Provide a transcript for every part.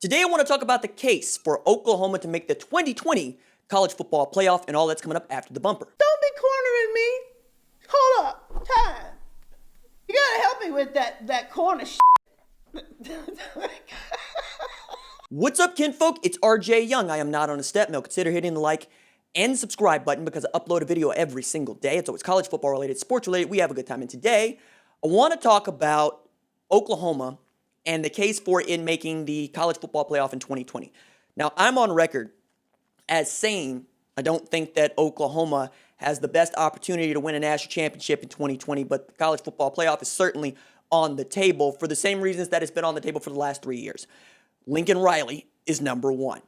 Today I want to talk about the case for Oklahoma to make the 2020 college football playoff and all that's coming up after the bumper. Don't be cornering me. Hold up. Time. You gotta help me with that corner What's up, kinfolk? It's RJ Young. I am not on a step mill. Consider hitting the like and subscribe button because I upload a video every single day. It's always college football related, sports related. We have a good time. And today I want to talk about Oklahoma and the case for it making the college football playoff in 2020. Now, I'm on record as saying I don't think that Oklahoma has the best opportunity to win a national championship in 2020, but the college football playoff is certainly on the table for the same reasons that it's been on the table for the last 3 years. Lincoln Riley is number one.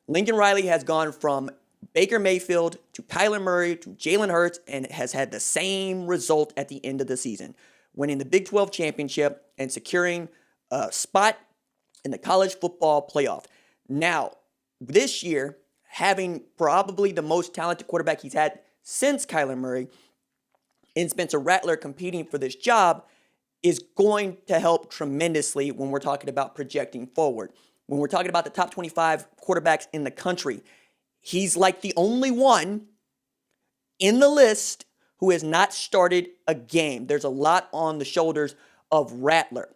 Lincoln Riley has gone from Baker Mayfield to Kyler Murray to Jalen Hurts and has had the same result at the end of the season, winning the Big 12 championship and securing a spot in the college football playoff. Now, this year, having probably the most talented quarterback he's had since Kyler Murray in Spencer Rattler competing for this job is going to help tremendously when we're talking about projecting forward. When we're talking about the top 25 quarterbacks in the country, he's like the only one in the list who has not started a game. There's a lot on the shoulders of Rattler.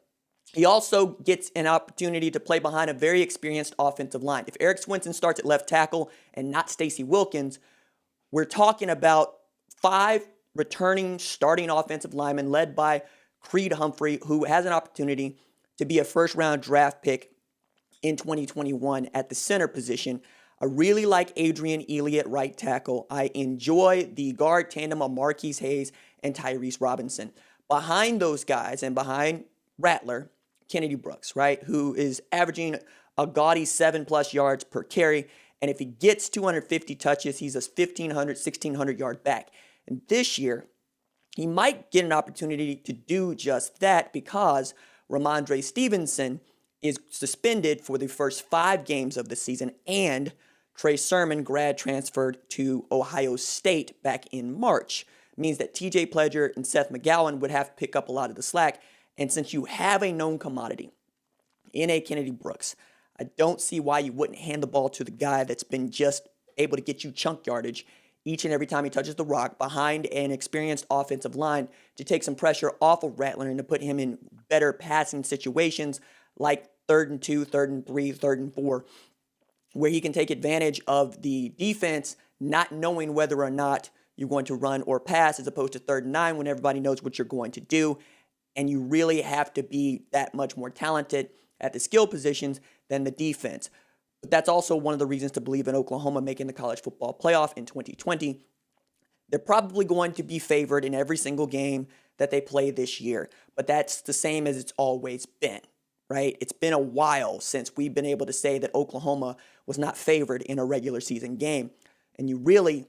He also gets an opportunity to play behind a very experienced offensive line. If Eric Swinson starts at left tackle and not Stacey Wilkins, we're talking about 5 returning starting offensive linemen led by Creed Humphrey, who has an opportunity to be a first-round draft pick in 2021 at the center position. I really like Adrian Ely at right tackle. I enjoy the guard tandem of Marquise Hayes and Tyrese Robinson. Behind those guys and behind Rattler, Kennedy Brooks, right, who is averaging a gaudy 7+ yards per carry. And if he gets 250 touches, he's a 1,500, 1,600 yard back. And this year, he might get an opportunity to do just that because Ramondre Stevenson is suspended for the first 5 games of the season, and Trey Sermon grad transferred to Ohio State back in March. It means that TJ Pledger and Seth McGowan would have to pick up a lot of the slack. And since you have a known commodity in a Kennedy Brooks, I don't see why you wouldn't hand the ball to the guy that's been just able to get you chunk yardage each and every time he touches the rock behind an experienced offensive line to take some pressure off of Rattler and to put him in better passing situations like 3rd and 2, 3rd and 3, 3rd and 4, where he can take advantage of the defense not knowing whether or not you're going to run or pass, as opposed to 3rd and 9 when everybody knows what you're going to do. And you really have to be that much more talented at the skill positions than the defense. But that's also one of the reasons to believe in Oklahoma making the college football playoff in 2020. They're probably going to be favored in every single game that they play this year. But that's the same as it's always been, right? It's been a while since we've been able to say that Oklahoma was not favored in a regular season game. And you really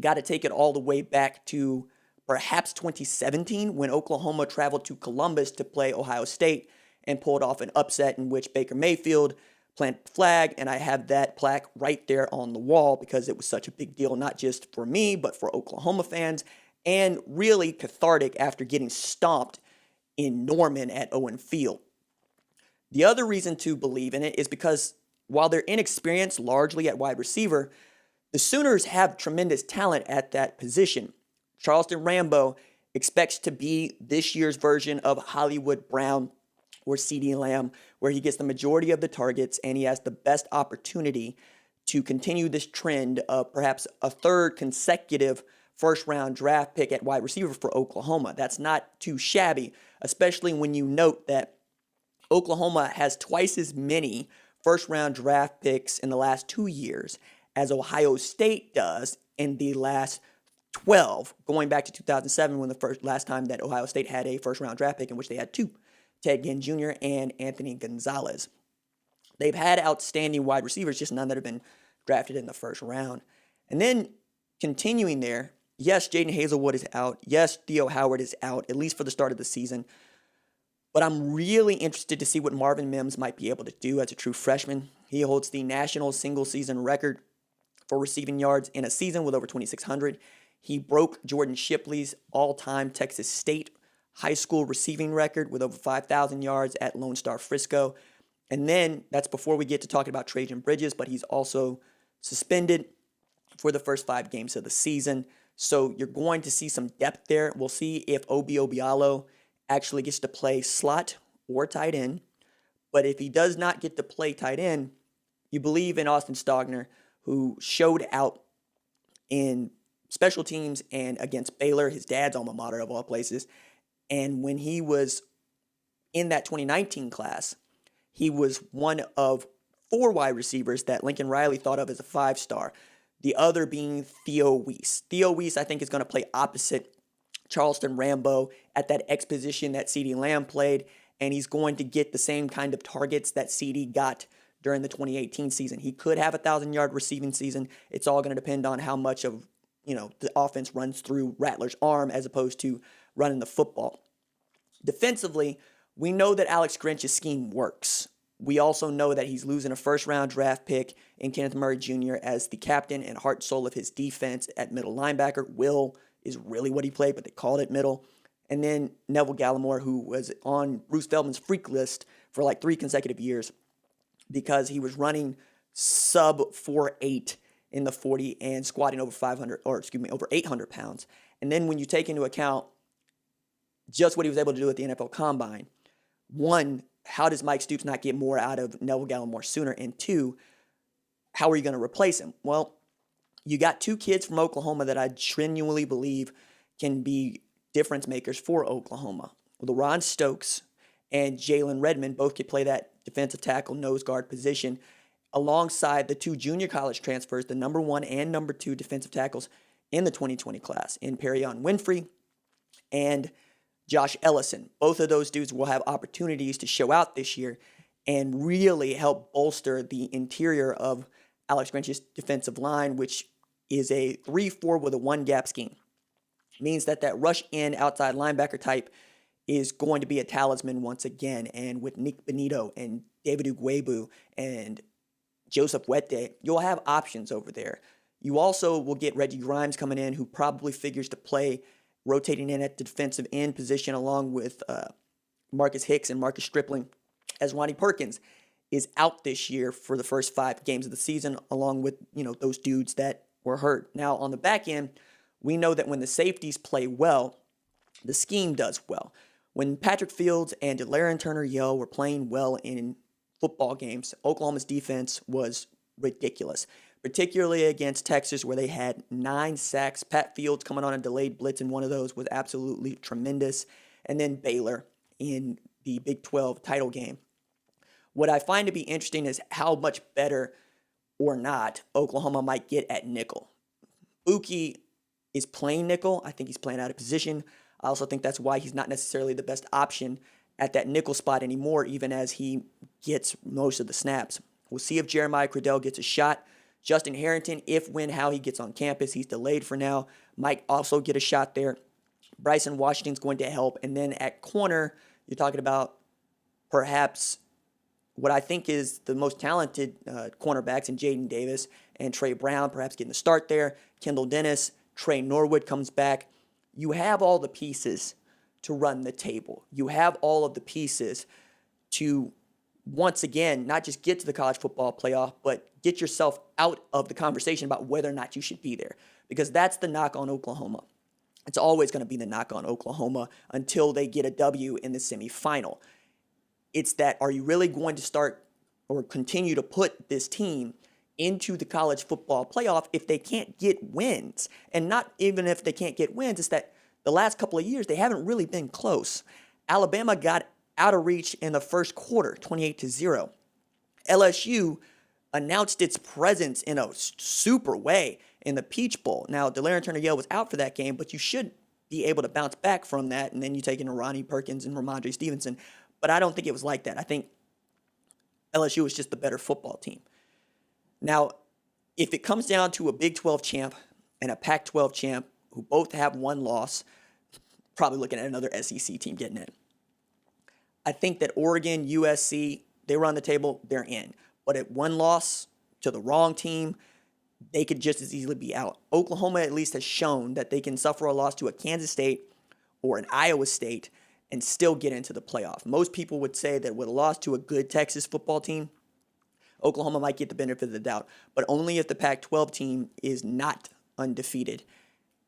got to take it all the way back to perhaps 2017 when Oklahoma traveled to Columbus to play Ohio State and pulled off an upset in which Baker Mayfield planted the flag, and I have that plaque right there on the wall because it was such a big deal, not just for me, but for Oklahoma fans, and really cathartic after getting stomped in Norman at Owen Field. The other reason to believe in it is because while they're inexperienced largely at wide receiver, the Sooners have tremendous talent at that position. Charleston Rambo expects to be this year's version of Hollywood Brown or CeeDee Lamb, where he gets the majority of the targets and he has the best opportunity to continue this trend of perhaps a 3rd consecutive first-round draft pick at wide receiver for Oklahoma. That's not too shabby, especially when you note that Oklahoma has twice as many first-round draft picks in the last 2 years as Ohio State does in the last 12, going back to 2007 when last time that Ohio State had a first-round draft pick in which they had 2, Ted Ginn Jr. and Anthony Gonzalez. They've had outstanding wide receivers, just none that have been drafted in the first round. And then continuing there, yes, Jaden Hazelwood is out. Yes, Theo Howard is out, at least for the start of the season. But I'm really interested to see what Marvin Mims might be able to do as a true freshman. He holds the national single-season record for receiving yards in a season with over 2,600. He broke Jordan Shipley's all-time Texas State high school receiving record with over 5,000 yards at Lone Star Frisco. And then that's before we get to talking about Trajan Bridges, but he's also suspended for the first 5 games of the season. So you're going to see some depth there. We'll see if Obi Obialo actually gets to play slot or tight end. But if he does not get to play tight end, you believe in Austin Stogner, who showed out in special teams and against Baylor, his dad's alma mater of all places. And when he was in that 2019 class, he was one of 4 wide receivers that Lincoln Riley thought of as a 5-star. The other being Theo Weiss. Theo Weiss, I think, is going to play opposite Charleston Rambo at that X position that CeeDee Lamb played, and he's going to get the same kind of targets that CeeDee got during the 2018 season. He could have a 1,000-yard receiving season. It's all going to depend on how much of the offense runs through Rattler's arm as opposed to running the football. Defensively, we know that Alex Grinch's scheme works. We also know that he's losing a first-round draft pick in Kenneth Murray Jr. as the captain and heart and soul of his defense at middle linebacker. Will is really what he played, but they called it middle. And then Neville Gallimore, who was on Bruce Feldman's freak list for like 3 consecutive years because he was running sub 4.8 in the 40 and squatting over 800 pounds. And then when you take into account just what he was able to do at the NFL Combine, 1, how does Mike Stoops not get more out of Neville Gallimore sooner? And 2, how are you going to replace him? Well, you got 2 kids from Oklahoma that I genuinely believe can be difference makers for Oklahoma. LaRon Stokes and Jalen Redmond both could play that defensive tackle nose guard position alongside the 2 junior college transfers, the number 1 and number 2 defensive tackles in the 2020 class, in Perrion Winfrey and Josh Ellison. Both of those dudes will have opportunities to show out this year and really help bolster the interior of Alex Grinch's defensive line, which is a 3-4 with a 1-gap scheme. It means that rush in outside linebacker type is going to be a talisman once again. And with Nick Benito and David Ugwebu and Joseph Wette, you'll have options over there. You also will get Reggie Grimes coming in, who probably figures to play rotating in at the defensive end position along with Marcus Hicks and Marcus Stripling, as Ronnie Perkins is out this year for the first 5 games of the season, along with those dudes that were hurt. Now, on the back end, we know that when the safeties play well, the scheme does well. When Patrick Fields and DeLaren Turner-Yell were playing well in football games, Oklahoma's defense was ridiculous, particularly against Texas, where they had 9 sacks. Pat Fields coming on a delayed blitz in one of those was absolutely tremendous. And then Baylor in the Big 12 title game. What I find to be interesting is how much better or not Oklahoma might get at nickel. Buki is playing nickel. I think he's playing out of position. I also think that's why he's not necessarily the best option at that nickel spot anymore, even as he gets most of the snaps. We'll see if Jeremiah Cradell gets a shot. Justin Harrington, if, when, how he gets on campus. He's delayed for now. Might also get a shot there. Bryson Washington's going to help. And then at corner, you're talking about perhaps what I think is the most talented cornerbacks in Jaden Davis and Trey Brown, perhaps getting the start there. Kendall Dennis, Trey Norwood comes back. You have all the pieces to run the table. You have all of the pieces to, once again, not just get to the college football playoff, but get yourself out of the conversation about whether or not you should be there. Because that's the knock on Oklahoma. It's always going to be the knock on Oklahoma until they get a W in the semifinal. It's that, are you really going to start or continue to put this team into the college football playoff if they can't get wins? And not even if they can't get wins, it's that the last couple of years, they haven't really been close. Alabama got out of reach in the first quarter, 28-0. LSU announced its presence in a super way in the Peach Bowl. Now, DeLaren Turner-Yell was out for that game, but you should be able to bounce back from that, and then you take in Ronnie Perkins and Ramondre Stevenson. But I don't think it was like that. I think LSU was just the better football team. Now, if it comes down to a Big 12 champ and a Pac-12 champ who both have 1 loss, probably looking at another SEC team getting in. I think that Oregon, USC, they run the table, they're in. But at 1 loss to the wrong team, they could just as easily be out. Oklahoma at least has shown that they can suffer a loss to a Kansas State or an Iowa State and still get into the playoff. Most people would say that with a loss to a good Texas football team, Oklahoma might get the benefit of the doubt, but only if the Pac-12 team is not undefeated.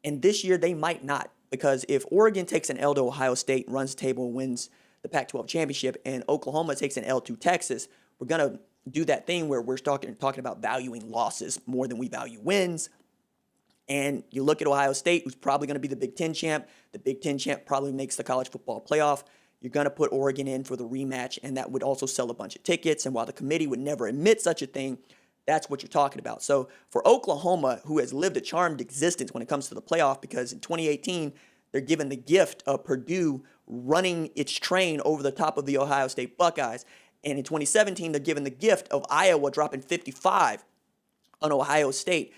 And this year they might not, because if Oregon takes an L to Ohio State, runs the table, and wins the Pac-12 championship, and Oklahoma takes an L to Texas, we're going to do that thing where we're talking about valuing losses more than we value wins. And you look at Ohio State, who's probably going to be the Big Ten champ. The Big Ten champ probably makes the college football playoff. You're going to put Oregon in for the rematch, and that would also sell a bunch of tickets. And while the committee would never admit such a thing, that's what you're talking about. So for Oklahoma, who has lived a charmed existence when it comes to the playoff, because in 2018, they're given the gift of Purdue running its train over the top of the Ohio State Buckeyes. And in 2017, they're given the gift of Iowa dropping 55 on Ohio State.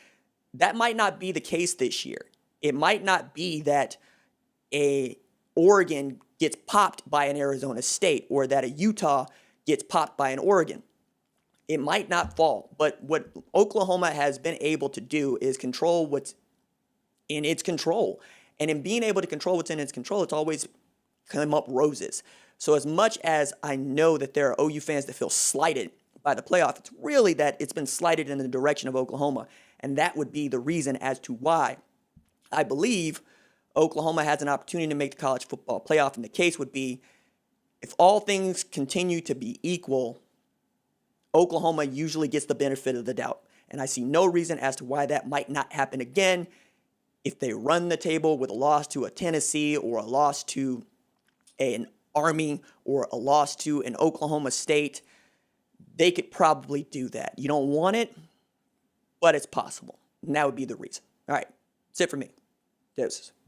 That might not be the case this year. It might not be that a Oregon gets popped by an Arizona State or that a Utah gets popped by an Oregon. It might not fall. But what Oklahoma has been able to do is control what's in its control. And in being able to control what's in its control, it's always come up roses. So as much as I know that there are OU fans that feel slighted by the playoff, it's really that it's been slighted in the direction of Oklahoma. And that would be the reason as to why I believe Oklahoma has an opportunity to make the college football playoff. And the case would be, if all things continue to be equal, Oklahoma usually gets the benefit of the doubt. And I see no reason as to why that might not happen again. If they run the table with a loss to a Tennessee or a loss to an Army or a loss to an Oklahoma State, they could probably do that. You don't want it, but it's possible. And that would be the reason. All right, that's it for me. Deuces.